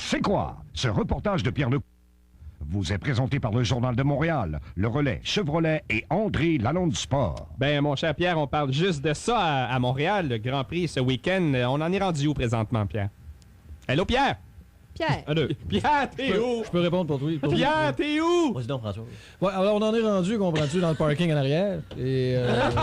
C'est quoi? Ce reportage de Pierre Lecourt vous est présenté par le Journal de Montréal, Le Relais, Chevrolet et André Lalonde Sport. Ben, mon cher Pierre, on parle juste de ça à Montréal, le Grand Prix ce week-end. On en est rendu où présentement, Pierre? Allô, Pierre? Pierre. Pierre, t'es où? Je peux répondre pour toi. Pierre, t'es où? Vas-y donc, François. Ouais, alors on en est rendu, comprends-tu, dans le parking en arrière. Et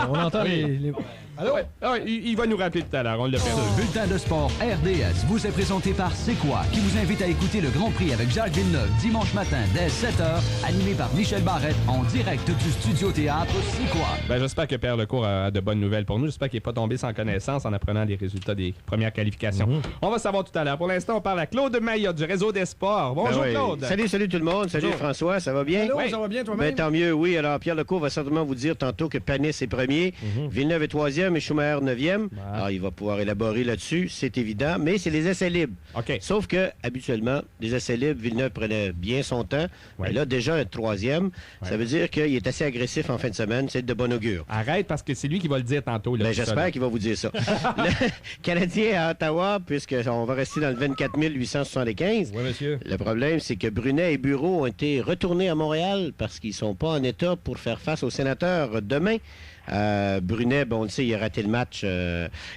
on entend les... Allô? Ouais. Ah ouais, il va nous rappeler tout à l'heure, on l'a perdu. Ce bulletin de sport RDS vous est présenté par C'est quoi, qui vous invite à écouter le Grand Prix avec Jacques Villeneuve dimanche matin dès 7h, animé par Michel Barrette en direct du Studio Théâtre C'est quoi. Ben, j'espère que Pierre Lecourt a de bonnes nouvelles pour nous. J'espère qu'il n'est pas tombé sans connaissance en apprenant les résultats des premières qualifications. On va savoir tout à l'heure. Pour l'instant, on parle à Claude Maillotte du Réseau des Sports. Bonjour, Ben oui. Claude. Salut tout le monde. Salut François, ça va bien? Allô, Oui. ça va bien toi-même? Ben, tant mieux, oui. Alors, Pierre Lecourt va certainement vous dire tantôt que Panis est premier, Villeneuve est troisième et Schumacher neuvième. Alors, il va pouvoir élaborer là-dessus, c'est évident, mais c'est les essais libres. OK. Sauf que, habituellement, les essais libres, Villeneuve prenait bien son temps. Ouais. Mais là, déjà, être troisième, ça veut dire qu'il est assez agressif en fin de semaine. C'est de bon augure. Arrête, parce que c'est lui qui va le dire tantôt. Là, Ben, tout ça, j'espère là. qu'il va vous dire ça. Le Canadien à Ottawa, puisqu'on va rester dans le 24 875. Oui, monsieur. Le problème, c'est que Brunet et Bureau ont été retournés à Montréal parce qu'ils sont pas en état pour faire face aux sénateurs demain. Brunet, bon, on le sait, il a raté le match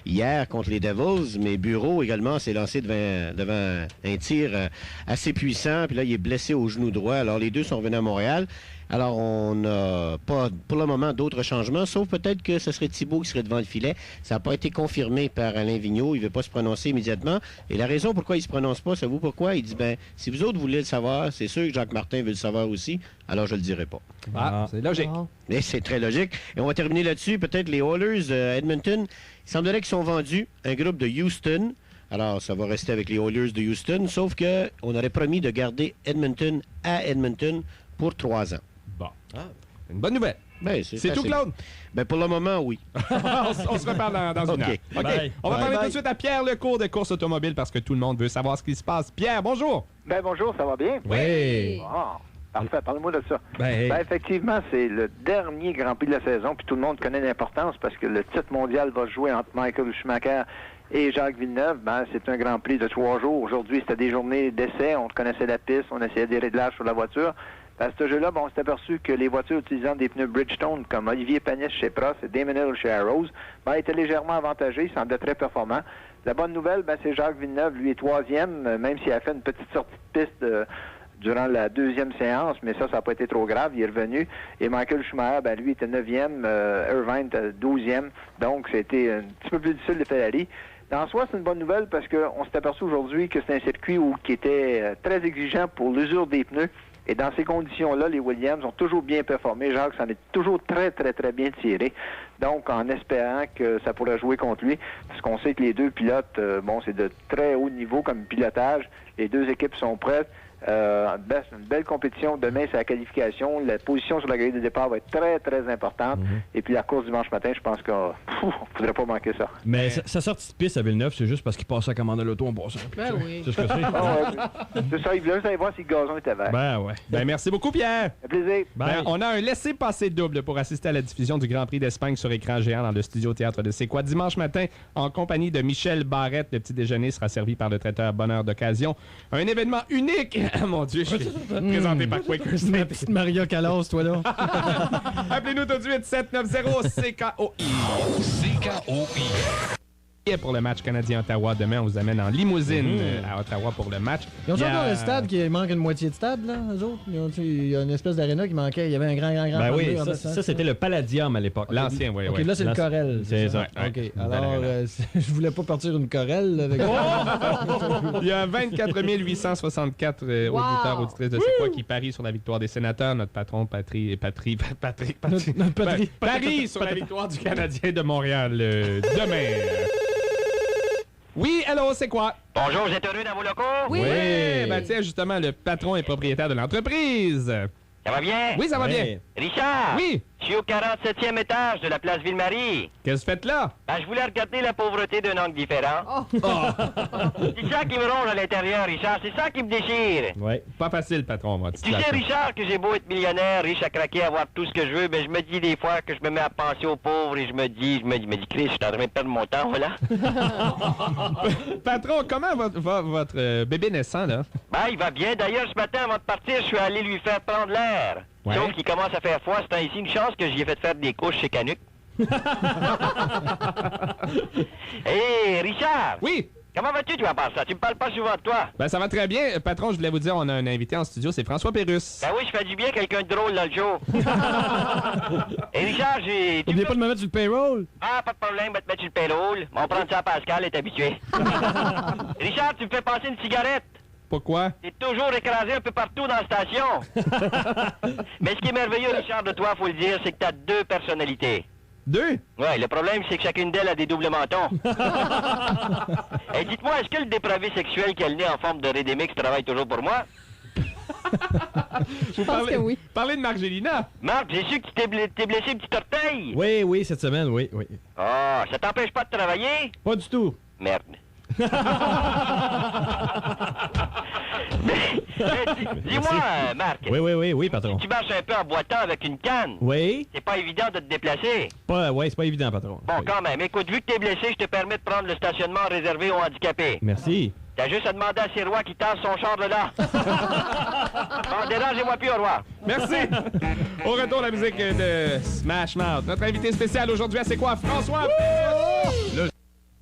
hier contre les Devils, mais Bureau également s'est lancé devant un tir assez puissant, puis là, il est blessé au genou droit. Alors, les deux sont revenus à Montréal. Alors, on n'a pas, pour le moment, d'autres changements, sauf peut-être que ce serait Thibault qui serait devant le filet. Ça n'a pas été confirmé par Alain Vigneault. Il ne veut pas se prononcer immédiatement. Et la raison pourquoi il ne se prononce pas, savez-vous pourquoi? Il dit, ben, si vous autres voulez le savoir, c'est sûr que Jacques Martin veut le savoir aussi, alors je ne le dirai pas. Ah, c'est logique. Mais c'est très logique. Et on va terminer là-dessus. Peut-être les Oilers Edmonton. Il semblerait qu'ils sont vendus. Un groupe de Houston. Alors, ça va rester avec les Oilers de Houston. Sauf qu'on aurait promis de garder Edmonton à Edmonton pour 3 ans. Bon. Une bonne nouvelle. Ben, C'est tout, facile. Claude? Ben, pour le moment, oui. on se reparle dans une OK. heure. OK. Bye. On va Bye, parler bye. tout de suite à Pierre Lecourt de course automobile parce que tout le monde veut savoir ce qui se passe. Pierre, bonjour. Ben bonjour, ça va bien? Oui. Ah, parfait, parlez-moi de ça. Ben, Ben effectivement, c'est le dernier Grand Prix de la saison, puis tout le monde connaît l'importance parce que le titre mondial va se jouer entre Michael Schumacher et Jacques Villeneuve. Ben, c'est un Grand Prix de 3 jours. Aujourd'hui, c'était des journées d'essai. On connaissait la piste, on essayait des réglages sur la voiture. À ce jeu-là, on s'est aperçu que les voitures utilisant des pneus Bridgestone, comme Olivier Panis chez Prost et Damon Hill chez Arrows, étaient légèrement avantagés, ils semblaient très performants. La bonne nouvelle, c'est Jacques Villeneuve, lui est troisième, même s'il a fait une petite sortie de piste durant la deuxième séance, mais ça n'a pas été trop grave, il est revenu. Et Michael Schumacher, lui était 9e, Irvine était 12e, donc c'était un petit peu plus difficile de Ferrari. En soi, c'est une bonne nouvelle parce qu'on s'est aperçu aujourd'hui que c'est un circuit qui était très exigeant pour l'usure des pneus. Et dans ces conditions-là, les Williams ont toujours bien performé. Jacques s'en est toujours très, très, très bien tiré. Donc, en espérant que ça pourrait jouer contre lui, parce qu'on sait que les deux pilotes, c'est de très haut niveau comme pilotage. Les deux équipes sont prêtes. Une belle compétition. Demain, c'est la qualification. La position sur la grille de départ va être très, très importante. Et puis la course dimanche matin, je pense qu'on ne faudrait pas manquer ça. Mais sa sortie de piste à Villeneuve, c'est juste parce qu'il passait à commander l'auto en passant. Ben oui. C'est ce que c'est. C'est ça, il voulait juste aller voir si le gazon était vert. Ben ouais. Ben, merci beaucoup, Pierre. Un plaisir. Ben, on a un laissez-passer double pour assister à la diffusion du Grand Prix d'Espagne sur écran géant dans le studio théâtre de C'est quoi dimanche matin en compagnie de Michel Barrette. Le petit déjeuner sera servi par le traiteur Bonheur d'occasion. Un événement unique. Mon Dieu, je suis présenté par Quaker Ma Smith. petite Maria Callas, toi là. Appelez-nous tout de suite 790-CKOI. Et pour le match Canadien-Ottawa, demain, on vous amène en limousine à Ottawa pour le match. Ils ont Il y a- encore le stade qui manque une moitié de stade, là, eux autres? Il y a une espèce d'aréna qui manquait. Il y avait un grand Ben fameux oui, en ça, passant. ça, c'était le Palladium à l'époque. L'ancien, oui, OK, oui. là, c'est le Corel. C'est ça. OK. Ouais. Alors, je voulais pas partir une Corel là, avec... Il y a 24 864 auditeurs, auditrices de C'est quoi qui parient sur la victoire des sénateurs. Notre patron, Patrick, Notre Patrick. parie sur la victoire du Canadien de Montréal demain. Oui, allô, c'est quoi? Bonjour, vous êtes heureux dans vos locaux? Oui. Ben tiens, justement, le patron est propriétaire de l'entreprise. Ça va bien? Oui, ça va bien. Richard! Oui. Je suis au 47e étage de la place Ville-Marie. Qu'est-ce que vous faites là? Ben, je voulais regarder la pauvreté d'un angle différent. C'est ça qui me ronge à l'intérieur, Richard. C'est ça qui me déchire. Ouais. Pas facile, patron, moi. Tu sais, Richard, que j'ai beau être millionnaire, riche à craquer, avoir tout ce que je veux, ben je me dis des fois que je me mets à penser aux pauvres et je me dis, Chris, je suis en train de perdre mon temps, voilà. Patron, comment va votre bébé naissant, là? Ben, il va bien. D'ailleurs, ce matin, avant de partir, je suis allé lui faire prendre l'air. Ouais. Sauf qu'il commence à faire froid, c'est ici une chance que j'y ai fait faire des couches chez Canuck. Hé, Richard! Oui! Comment vas-tu, tu vas part ça? Tu me parles pas souvent de toi. Ben, ça va très bien. Patron, je voulais vous dire, on a un invité en studio, c'est François Pérusse. Ben oui, je fais du bien, quelqu'un de drôle dans le show. Et Richard, j'ai... N'oubliez pas de me mettre sur le payroll. Ah, pas de problème, va te mettre sur le payroll. On va prendre ça à Pascal, elle est habitué. Richard, tu me fais passer une cigarette. Pourquoi? T'es toujours écrasé un peu partout dans la station. Mais ce qui est merveilleux, Richard, de toi, faut le dire, c'est que t'as 2 personnalités. 2? Ouais, le problème, c'est que chacune d'elles a des doubles mentons. Et dites-moi, est-ce que le dépravé sexuel qui a le nez en forme de Redemix travaille toujours pour moi? Je pense que oui. Parlez de Margélina. Marc, j'ai su que tu t'es blessé un petit orteil. Oui, oui, cette semaine, oui. Ah, ça t'empêche pas de travailler? Pas du tout. Merde. Dis-moi, Marc. Oui, patron. Tu marches un peu en boitant avec une canne. Oui? C'est pas évident de te déplacer. C'est pas évident, patron. Bon, quand même. Écoute, vu que t'es blessé, je te permets de prendre le stationnement réservé aux handicapés. Merci. T'as juste à demander à Sirois qui tasse son char de là. Bon, dérangez-moi plus, au revoir. Merci. Au retour, la musique de Smash Mouth. Notre invité spécial aujourd'hui, C'est quoi? François Pérusse.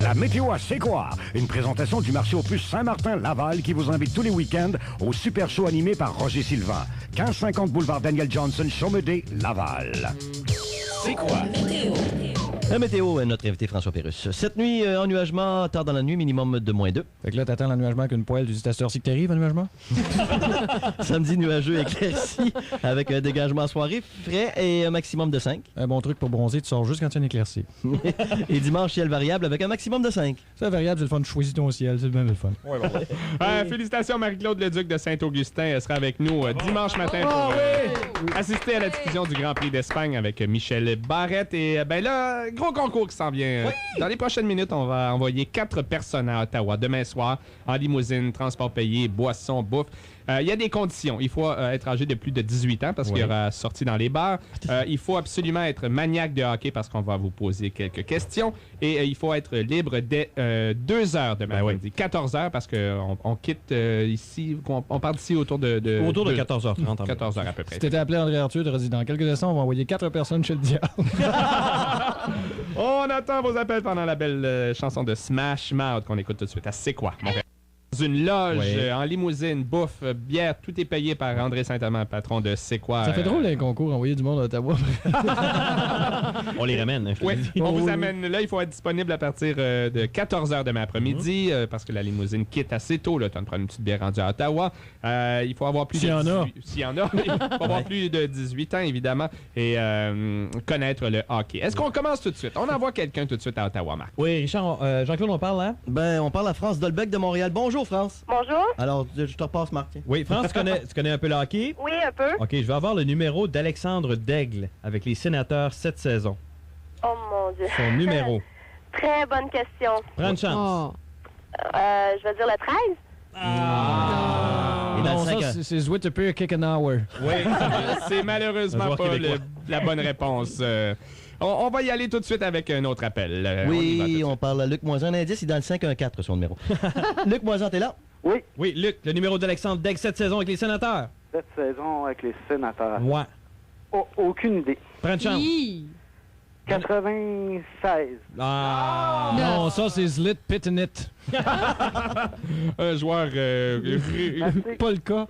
La météo à C'est quoi? Une présentation du marché aux puces Saint-Martin-Laval qui vous invite tous les week-ends au super show animé par Roger Sylvain. 1550 boulevard Daniel Johnson, Chaumeday, Laval. C'est quoi? La météo, notre invité François Pérusse. Cette nuit, ennuagement, tard dans la nuit, minimum de -2. Fait que là, t'attends l'ennuagement qu'une poêle, tu dis à cette heure-ci que t'arrives, ennuagement? Samedi, nuageux éclairci, avec un dégagement soirée, frais et un maximum de 5. Un bon truc pour bronzer, tu sors juste quand tu es éclairci. Et dimanche, ciel variable avec un maximum de 5. Ça, variable, c'est le fun, tu choisis ton ciel, c'est même le fun. Félicitations, Marie-Claude Leduc de Saint-Augustin. Elle sera avec nous dimanche matin pour assister à la diffusion du Grand Prix d'Espagne avec Michel Barrette. Et ben là, gros concours qui s'en vient. Dans les prochaines minutes, on va envoyer 4 personnes à Ottawa demain soir en limousine, transport payé, boisson, bouffe. Il y a des conditions. Il faut être âgé de plus de 18 ans parce qu'il y aura sortie dans les bars. Il faut absolument être maniaque de hockey parce qu'on va vous poser quelques questions. Et il faut être libre dès 2 heures de matin. 14 heures parce qu'on quitte ici. On part d'ici autour de... Autour de 14h30. 14 heures à peu près. Si t'étais appelé André Arthur, tu aurais dit dans quelques instants, on va envoyer 4 personnes chez le diable. On attend vos appels pendant la belle chanson de Smash Mouth qu'on écoute tout de suite. C'est quoi, mon frère? Dans une loge, en limousine, bouffe, bière, tout est payé par André Saint-Amand, patron de C'est quoi. Ça fait drôle les concours, envoyer du monde à Ottawa. On les ramène. Oui, on vous amène là. Il faut être disponible à partir de 14h demain après-midi parce que la limousine quitte assez tôt. Tu vas prendre une petite bière rendue à Ottawa. Il faut avoir plus S'il y en a. S'il y en a. Il faut avoir plus de 18 ans, évidemment, et connaître le hockey. Est-ce qu'on commence tout de suite? On envoie quelqu'un tout de suite à Ottawa, Marc. Oui, Richard, Jean-Claude, on parle là? Ben, on parle à France Dolbec de Montréal. Bonjour, France. Bonjour. Alors, je te repasse, Marc. Oui, France, tu connais un peu le hockey? Oui, un peu. OK, je vais avoir le numéro d'Alexandre Daigle avec les Sénateurs cette saison. Oh mon Dieu. Son numéro. Très bonne question. Prends une chance. Je vais dire le 13. Et dans Non, le 5 ça, c'est Zwitterpeer Kick an Hour. Oui, c'est malheureusement pas la bonne réponse. On va y aller tout de suite avec un autre appel. Oui, on parle à Luc Moisan. Un indice, il est dans le 514, son numéro. Luc Moisan, t'es là? Oui. Oui, Luc, le numéro d'Alexandre Daigle cette saison avec les Sénateurs. Cette saison avec les Sénateurs. Ouais. Aucune idée. Prends une chance. 96. Ah! Non, ça, c'est Zlit Pittenit. Un joueur... Pas le cas.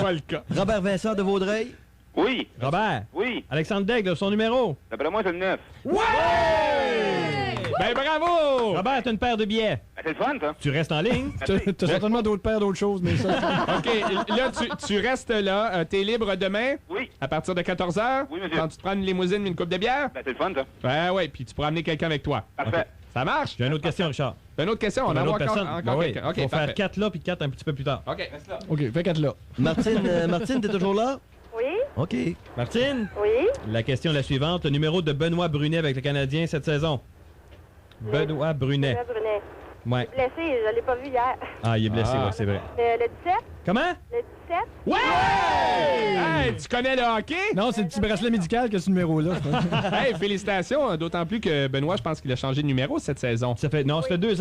Pas le cas. Robert Vincent de Vaudreuil. Oui. Robert. Oui. Alexandre Daigle, son numéro. D'après moi, c'est le 9. Ouais! Ben bravo! Robert, t'as une paire de billets. Ben, c'est le fun, ça. Tu restes en ligne. T'as certainement d'autres paires d'autres choses, mais ça... OK, là, tu restes là. T'es libre demain? Oui. À partir de 14h? Oui, monsieur. Quand tu te prends une limousine et une coupe de bière? Ben, c'est le fun, ça. Ouais, ouais, puis tu pourras amener quelqu'un avec toi. Parfait. Ça marche? J'ai une autre question, Richard. Une autre question, on Une envoie autre encore personne. Ben oui. quelqu'un. OK, On va parfait. faire 4 là puis 4 un petit peu plus tard. OK, reste là. OK, fais 4 là. Martine, t'es toujours là? Oui. OK. Martine, Oui? la question est la suivante. Le numéro de Benoît Brunet avec le Canadien cette saison. Benoît Brunet. Benoît Brunet. Ouais. Blessé, je l'ai pas vu hier. Ah, il est blessé, ouais, c'est vrai. Le 17? Comment? Le 17? Ouais! Hey, tu connais le hockey? Non, c'est le petit bracelet médical que ce numéro-là. Hey, félicitations, d'autant plus que Benoît, je pense qu'il a changé de numéro cette saison. Ça fait 2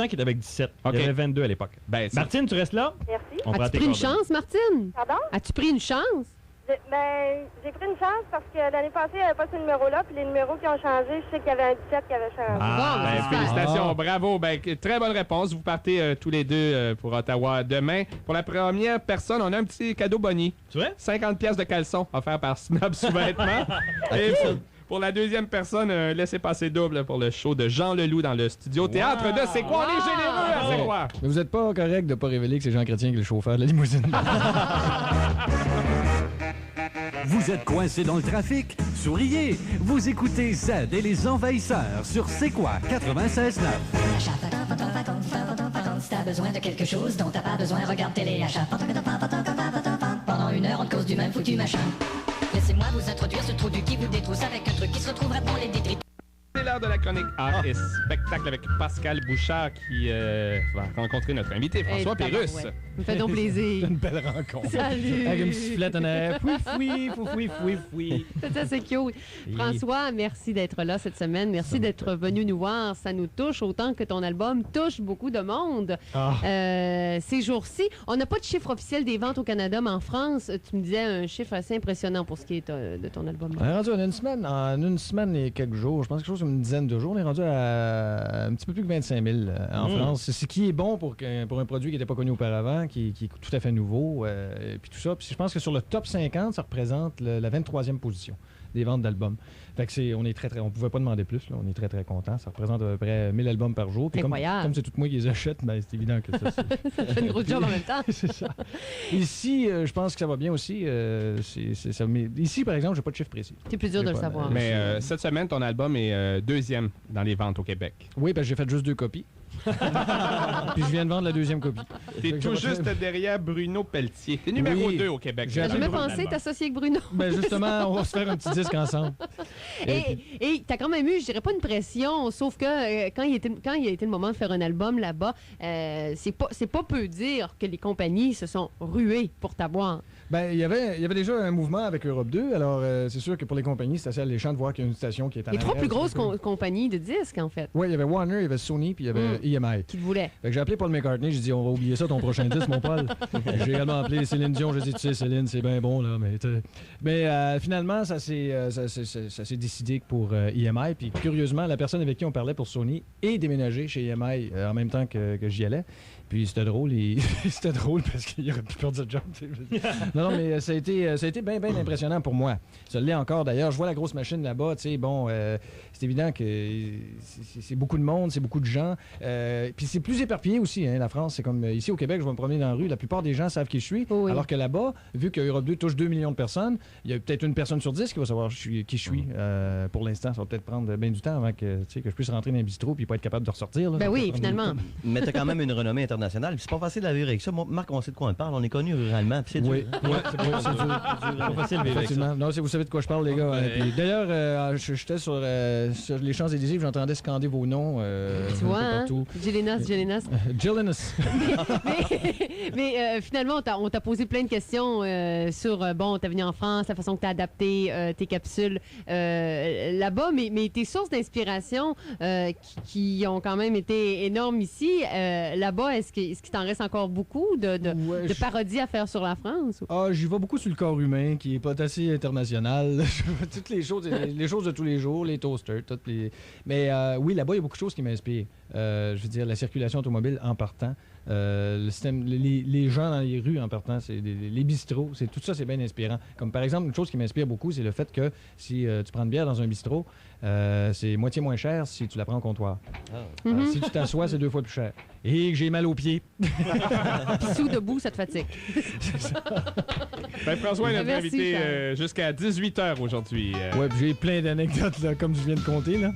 ans qu'il est avec 17. OK. Il avait 22 à l'époque. Ben, Martine, tu restes là? Merci. On prend As-tu tes pris une coordonnées. chance, Martine? Pardon? As-tu pris une chance? J'ai pris une chance parce que l'année passée, il n'y avait pas ce numéro-là, puis les numéros qui ont changé, je sais qu'il y avait un 17 qui avait changé. Félicitations, bravo. Ben, très bonne réponse. Vous partez tous les deux pour Ottawa demain. Pour la première personne, on a un petit cadeau Bonnie. C'est vrai? 50 pièces de caleçon offert par Snob Sous-Vêtements. Et pour la deuxième personne, laissez-passer double pour le show de Jean Leloup dans le studio théâtre de C'est quoi? On est généreux à C'est quoi? Mais vous n'êtes pas correct de ne pas révéler que c'est Jean Chrétien qui est le chauffeur de la limousine. Vous êtes coincé dans le trafic? Souriez! Vous écoutez Z et les Envahisseurs sur C'est quoi? 96.9. Si t'as besoin de quelque chose dont t'as pas besoin, regarde téléachat. Pendant 1 heure, on te cause du même foutu machin. Laissez-moi vous introduire ce trou du qui vous détrousse avec un truc qui se retrouvera dans les détritus. C'est l'heure de la chronique art et spectacle avec Pascal Bouchard qui va rencontrer notre invité François Pérusse. Ça me fait donc plaisir. Une belle rencontre. Salut. Avec une sifflette en arrière. Foui. Ça, c'est cute. François, merci d'être là cette semaine. Merci d'être venu nous voir. Ça nous touche autant que ton album touche beaucoup de monde. Ces jours-ci, on n'a pas de chiffre officiel des ventes au Canada, mais en France, tu me disais un chiffre assez impressionnant pour ce qui est de ton album. On est rendu en une semaine et quelques jours, je pense quelque chose comme une dizaine de jours, on est rendu à un petit peu plus que 25 000 en France. Ce qui est bon pour un produit qui n'était pas connu auparavant, qui est tout à fait nouveau, et puis tout ça. Puis je pense que sur le top 50, ça représente la 23e position des ventes d'albums. Fait que on est on pouvait pas demander plus, là. On est très, très content. Ça représente à peu près 1000 albums par jour. Puis incroyable. Comme c'est tout moi qui les achète, ben, c'est évident que ça, ça fait une grosse job en même temps. C'est ça. Ici, je pense que ça va bien aussi. Ici, par exemple, j'ai pas de chiffre précis. C'est plus dur de le savoir. Mais cette semaine, ton album est deuxième dans les ventes au Québec. Oui, parce que j'ai fait juste 2 copies. Puis je viens de vendre la deuxième copie. T'es tout juste derrière Bruno Pelletier. T'es numéro 2 au Québec. J'ai jamais pensé t'associer avec Bruno. Ben justement, on va se faire un petit disque ensemble. Et t'as quand même eu, je dirais pas une pression, sauf que quand il a été le moment de faire un album là-bas, c'est pas peu dire que les compagnies se sont ruées pour t'avoir. Ben, il y avait déjà un mouvement avec Europe 2, alors c'est sûr que pour les compagnies, c'est assez alléchant de voir qu'il y a une station qui est en Les 3 arrière, plus grosses compagnies de disques, en fait. Oui, il y avait Warner, il y avait Sony, puis il y avait EMI. Qui te voulait. Fait que j'ai appelé Paul McCartney, j'ai dit, on va oublier ça, ton prochain disque, mon Paul. J'ai également appelé Céline Dion, j'ai dit, tu sais, Céline, c'est bien bon, là, mais finalement, ça s'est décidé pour EMI, puis curieusement, la personne avec qui on parlait pour Sony est déménagée chez EMI en même temps que j'y allais. Puis c'était drôle, c'était drôle parce qu'il aurait pu perdre ce job. Non, mais ça a été bien impressionnant pour moi. Ça l'est encore d'ailleurs. Je vois la grosse machine là-bas, tu sais, bon, c'est évident que c'est beaucoup de monde, c'est beaucoup de gens. Puis c'est plus éparpillé aussi, hein, la France. C'est comme ici au Québec, je vais me promener dans la rue, la plupart des gens savent qui je suis. Oui. Alors que là-bas, vu que Europe 2 touche 2 millions de personnes, il y a peut-être une personne sur 10 qui va savoir qui je suis. Pour l'instant, ça va peut-être prendre bien du temps avant que je puisse rentrer dans un bistrot puis pas être capable de ressortir. Là. Ben oui, finalement. Mais t'as quand même une renommée internationale. Puis c'est pas facile à vivre avec ça. Moi, Marc, on sait de quoi on parle. On est connu ruralement. Puis c'est dur. Oui, c'est pas facile de vivre avec ça. Non, vous savez de quoi je parle, les gars. Puis d'ailleurs, j'étais sur les Champs-Élysées, j'entendais scander vos noms. Tu vois, hein? Gillenas. Gillenas. Mais finalement, on t'a posé plein de questions sur, t'es venu en France, la façon que t'as adapté tes capsules là-bas, mais tes sources d'inspiration qui ont quand même été énormes ici, là-bas, est-ce qu'il t'en reste encore beaucoup de parodies à faire sur la France? J'y vais beaucoup sur le corps humain, qui est pas assez international. Toutes les choses de tous les jours, les toasters, toutes les... Mais oui, là-bas, il y a beaucoup de choses qui m'inspirent. Je veux dire, la circulation automobile en partant, le système, les gens dans les rues en partant, c'est les bistrots, tout ça, c'est bien inspirant. Comme par exemple, une chose qui m'inspire beaucoup, c'est le fait que si tu prends une bière dans un bistrot, c'est moitié moins cher si tu la prends au comptoir. Si tu t'assois, c'est 2 fois plus cher. Et que j'ai mal aux pieds. Puis sous debout, ça te fatigue. Ben, François est notre Merci, invité jusqu'à 18h aujourd'hui. Ouais, puis j'ai plein d'anecdotes, là, comme je viens de compter, là.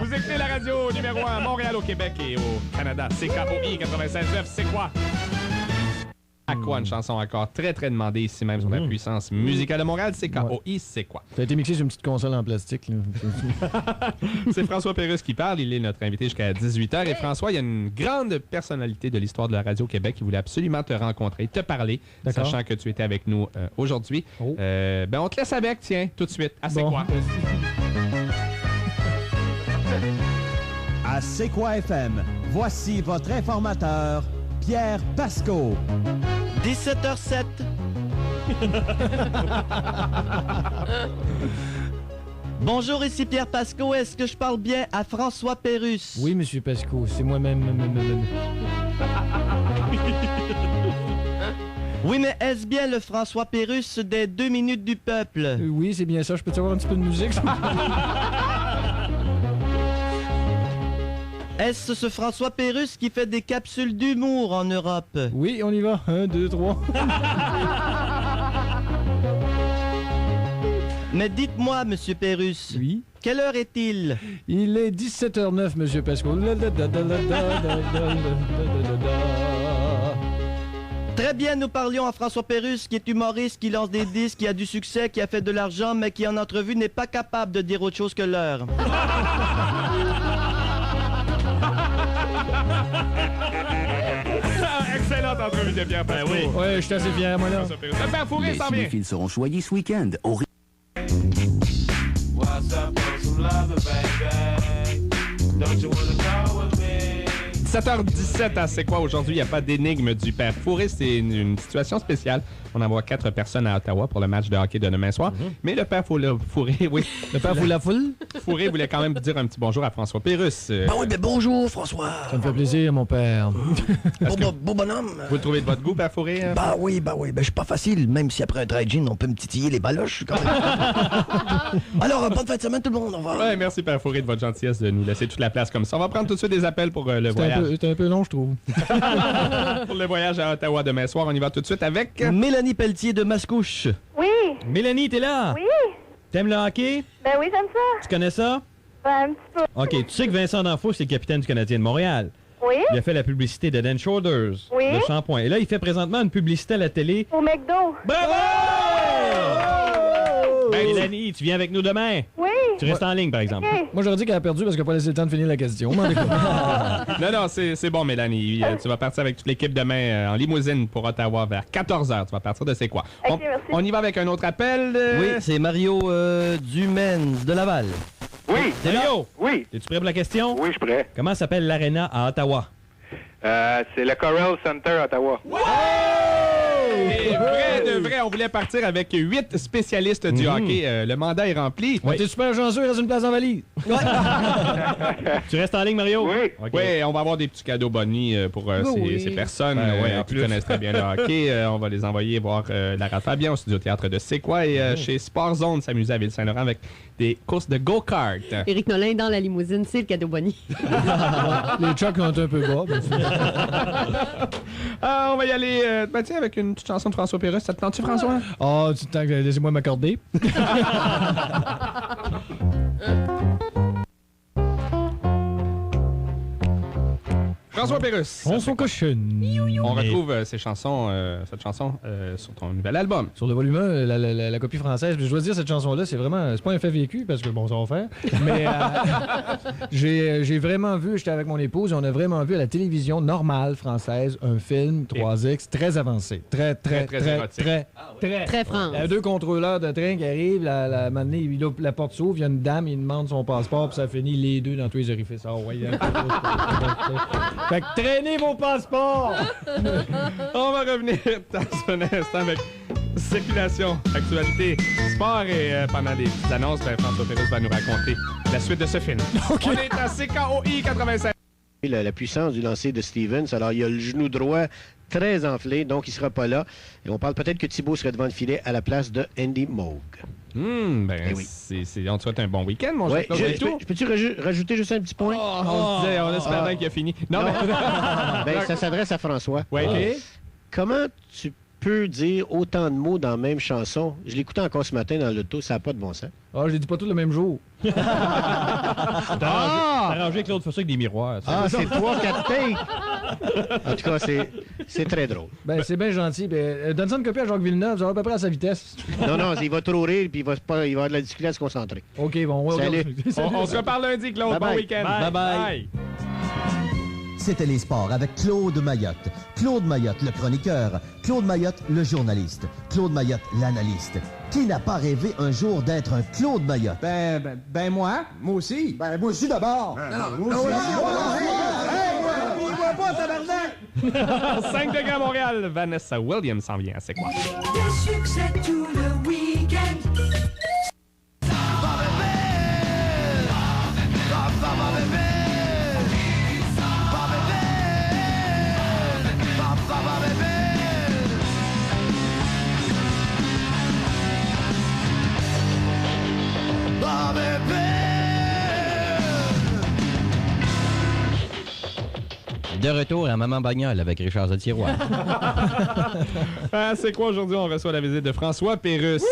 Vous écoutez la radio numéro 1 à Montréal, au Québec et au Canada. CKOI 96.9, c'est quoi? quoi? Une chanson encore très, très demandée ici même sur la puissance musicale de Montréal. C'est KOI, c'est quoi? Ça a été mixé sur une petite console en plastique. Là. C'est François Pérusse qui parle. Il est notre invité jusqu'à 18h. Et François, il y a une grande personnalité de l'histoire de la radio au Québec qui voulait absolument te rencontrer, te parler, sachant que tu étais avec nous aujourd'hui. On te laisse avec, tiens, tout de suite. C'est quoi? À C'est quoi FM, voici votre informateur, Pierre Pasco. 17h07. Bonjour, ici Pierre Pasco. Est-ce que je parle bien à François Pérusse? Oui, Monsieur Pasco, c'est moi-même. Oui, mais est-ce bien le François Pérusse des 2 minutes du peuple? Oui, c'est bien ça. Je peux-tu avoir un petit peu de musique? Est-ce ce François Pérusse qui fait des capsules d'humour en Europe? Oui, on y va. 1, 2, 3. Mais dites-moi, Monsieur Pérusse. Oui. Quelle heure est-il? Il est 17h09, Monsieur Pasco. Très bien, nous parlions à François Pérusse, qui est humoriste, qui lance des disques, qui a du succès, qui a fait de l'argent, mais qui en entrevue n'est pas capable de dire autre chose que l'heure. Excellente entrevue de Pierre Pasco. Oui, je suis assez fier, moi, là. Le Père Fourré s'en vient. Les cinéphiles seront choyés ce week-end au 17h17 à C'est quoi aujourd'hui? Il n'y a pas d'énigme du Père Fourré. C'est une situation spéciale. On envoie 4 personnes à Ottawa pour le match de hockey de demain soir. Mais le Père Fourré, oui. Le Père Fourré voulait quand même dire un petit bonjour à François Pérusse. oui, mais bonjour, François. Ça me fait plaisir, mon père. Beau bonhomme. Vous le trouvez de votre goût, Père Fourré? Oui. Je suis pas facile. Même si après un dry gin, on peut me titiller les baloches. Quand même. Alors, bonne fin de semaine, tout le monde. Au revoir. Ouais, merci, Père Fourré, de votre gentillesse de nous laisser toute la place comme ça. On va prendre tout de suite des appels pour le voyage. C'était un peu long, je trouve. Pour le voyage à Ottawa demain soir, on y va tout de suite avec... Mélanie Pelletier de Mascouche. Oui. Mélanie, t'es là? Oui. T'aimes le hockey? Ben oui, j'aime ça. Tu connais ça? Ben, un petit peu. OK, tu sais que Vincent D'Anfos, c'est le capitaine du Canadien de Montréal. Oui. Il a fait la publicité de Head & Shoulders, Oui. le shampoing. Et là, il fait présentement une publicité à la télé. Au McDo. Bravo! Mélanie, tu viens avec nous demain? Oui. Tu restes en ligne, par exemple. OK. Moi, j'aurais dit qu'elle a perdu parce qu'elle n'a pas laissé le temps de finir la question. Non, c'est bon, Mélanie. Tu vas partir avec toute l'équipe demain en limousine pour Ottawa vers 14h. Tu vas partir de C'est quoi? OK, merci. On y va avec un autre appel. Oui, c'est Mario Dumens de Laval. Oui. Mario! Oui. Es-tu prêt pour la question? Oui, je suis prêt. Comment s'appelle l'aréna à Ottawa? C'est le Corel Center à Ottawa. Et vrai de vrai, on voulait partir avec 8 spécialistes du hockey. Le mandat est rempli. T'es super chanceux, il reste une place en valise. Tu restes en ligne, Mario? Oui. OK. Oui, on va avoir des petits cadeaux bonnies pour ces personnes en qui plus. connaissent très bien le hockey. On va les envoyer voir Lara Fabian au studio théâtre de C'est quoi et chez Sport Zone s'amuser à Ville-Saint-Laurent avec des courses de go-kart. Éric Nolin dans la limousine, c'est le cadeau Bonnie. Les chocs sont un peu bas. On va y aller tiens, avec une petite chanson de François Pérusse. Ça te tente-tu, François? Oh, laissez-moi m'accorder. François Pérusse. On s'en cochonne. On retrouve cette chanson sur ton nouvel album. Sur le volume 1, la copie française. Je dois dire, cette chanson-là, c'est pas un fait vécu, parce que bon, ça va faire. Mais j'ai vraiment vu, j'étais avec mon épouse, et on a vraiment vu à la télévision normale française un film 3X très avancé. Très France. Il y a 2 contrôleurs de train qui arrivent, la porte s'ouvre, il y a une dame, il demande son passeport, puis ça finit les deux dans tous les orifices. Ah ouais, fait que traînez vos passeports! On va revenir dans un instant avec circulation, actualité, sport et pendant les petites annonces, François Pérusse va nous raconter la suite de ce film. Okay. On est à CKOI 87. La puissance du lancer de Stevens. Alors, il y a le genou droit très enflé, donc il ne sera pas là. Et on parle peut-être que Thibault serait devant le filet à la place de Andy Moog. On te souhaite un bon week-end, mon ouais, je peux-tu rajouter juste un petit point? On espère bien qu'il a fini. Non. Ben, ça s'adresse à François. Ouais. Okay. Comment tu peux dire autant de mots dans la même chanson? Je l'écoutais encore ce matin dans l'auto, ça n'a pas de bon sens. Ah, je les dis pas tous le même jour. T'as arrangé Claude Fossé avec des miroirs. C'est 3-4 takes. En tout cas, C'est très drôle. Ben, c'est bien gentil. Ben, donne ça une copie à Jacques Villeneuve, ça va à peu près à sa vitesse. Non, il va trop rire puis il va avoir de la difficulté à se concentrer. OK, bon. Salut. On se reparle lundi, Claude. Bon week-end. Bye. C'était les sports avec Claude Mayotte. Claude Mayotte, le chroniqueur. Claude Mayotte, le journaliste. Claude Mayotte, l'analyste. Qui n'a pas rêvé un jour d'être un Claude Mayotte? Ben moi aussi. Ben moi aussi d'abord. Moi aussi. 5 degrés à Montréal. Vanessa Williams s'en vient. C'est quoi? Des succès tout le week-end. De retour à Maman Bagnole avec Richard Zetiroir. C'est quoi aujourd'hui? On reçoit la visite de François Pérusse.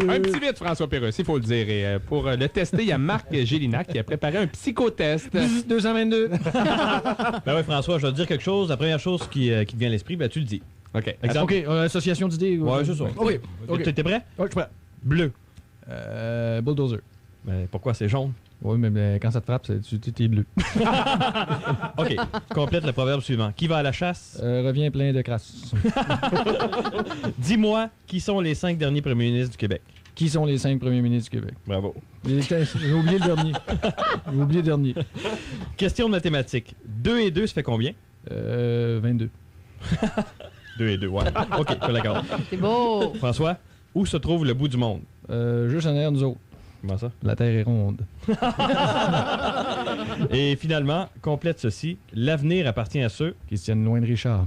Un petit vite, François Pérusse, il faut le dire. Et, pour le tester, il y a Marc Gélinac qui a préparé un psychotest. 222. Ben oui, François, je vais te dire quelque chose. La première chose qui te vient à l'esprit, ben tu le dis. OK. Exemple. OK, association d'idées. Ouais, c'est ça. OK. T'es prêt? Oui, je suis prêt. Bleu. Bulldozer. Ben, pourquoi c'est jaune? Oui, mais quand ça te frappe, t'es bleu. OK. Complète le proverbe suivant. Qui va à la chasse? Revient plein de crasse. Dis-moi, qui sont les 5 derniers premiers ministres du Québec? Qui sont les 5 premiers ministres du Québec? Bravo. J'ai oublié le dernier. Question de mathématiques. 2 et 2, ça fait combien? 22. 2 et 2, ouais. OK, je l'accorde. C'est beau. François, où se trouve le bout du monde? Juste en arrière, nous autres. Comment ça? La Terre est ronde. Et finalement, complète ceci. L'avenir appartient à ceux qui se tiennent loin de Richard.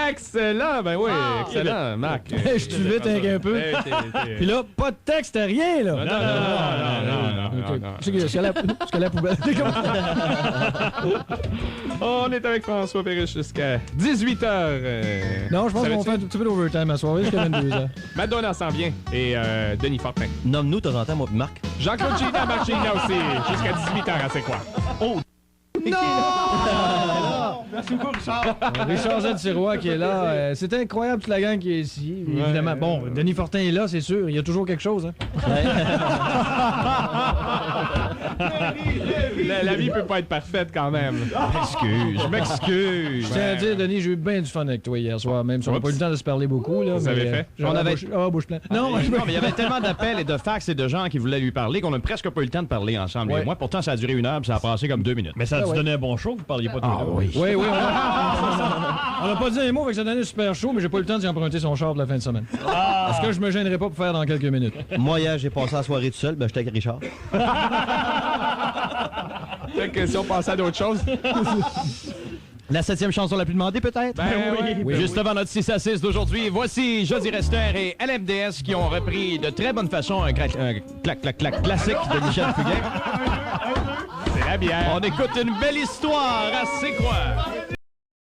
Excellent! Ben oui, excellent, Marc. Je suis vite un peu. Puis là, pas de texte, rien, là. Non. Jusqu'à la poubelle. On est avec François Pérusse jusqu'à 18h. Non, je pense qu'on va faire un petit peu d'overtime à soirée jusqu'à 22h. Madonna s'en vient et Denis Fortin. Nomme-nous de temps en temps, moi, Marc. Jean-Claude Gina, Marc Gina aussi, jusqu'à 18h, c'est quoi? Oh! Non! Merci beaucoup, Richard. Richard Zetiroir qui est là. C'est incroyable toute la gang qui est ici. Évidemment. Bon, Denis Fortin est là, c'est sûr. Il y a toujours quelque chose. Hein? La vie peut pas être parfaite quand même. Je m'excuse. Je tiens à dire, Denis, j'ai eu bien du fun avec toi hier soir, même si on n'a pas eu le temps de se parler beaucoup. Là, vous avez fait? On avait... bouche pleine. Non, mais il y avait tellement d'appels et de fax et de gens qui voulaient lui parler qu'on n'a presque pas eu le temps de parler ensemble. Ouais. Et moi, pourtant, ça a duré 1 heure et ça a passé comme 2 minutes. Mais ça a dû donner un bon show, vous parliez pas de oui. Oui. On n'a pas dit un mot, fait que ça donnait un super show, mais j'ai pas eu le temps d'y emprunter son char de la fin de semaine. Est-ce que je me gênerai pas pour faire dans quelques minutes? Moi, hier, j'ai passé la soirée tout seul, ben j'étais avec Richard. Si on passe à d'autres choses. La 7e chanson la plus demandée, peut-être? Oui. Juste avant notre 6 à 6 d'aujourd'hui, voici Jody Rester et LMDS qui ont repris de très bonne façon un clac-clac-clac classique de Michel Fugain. C'est la bière. On écoute une belle histoire, c'est quoi?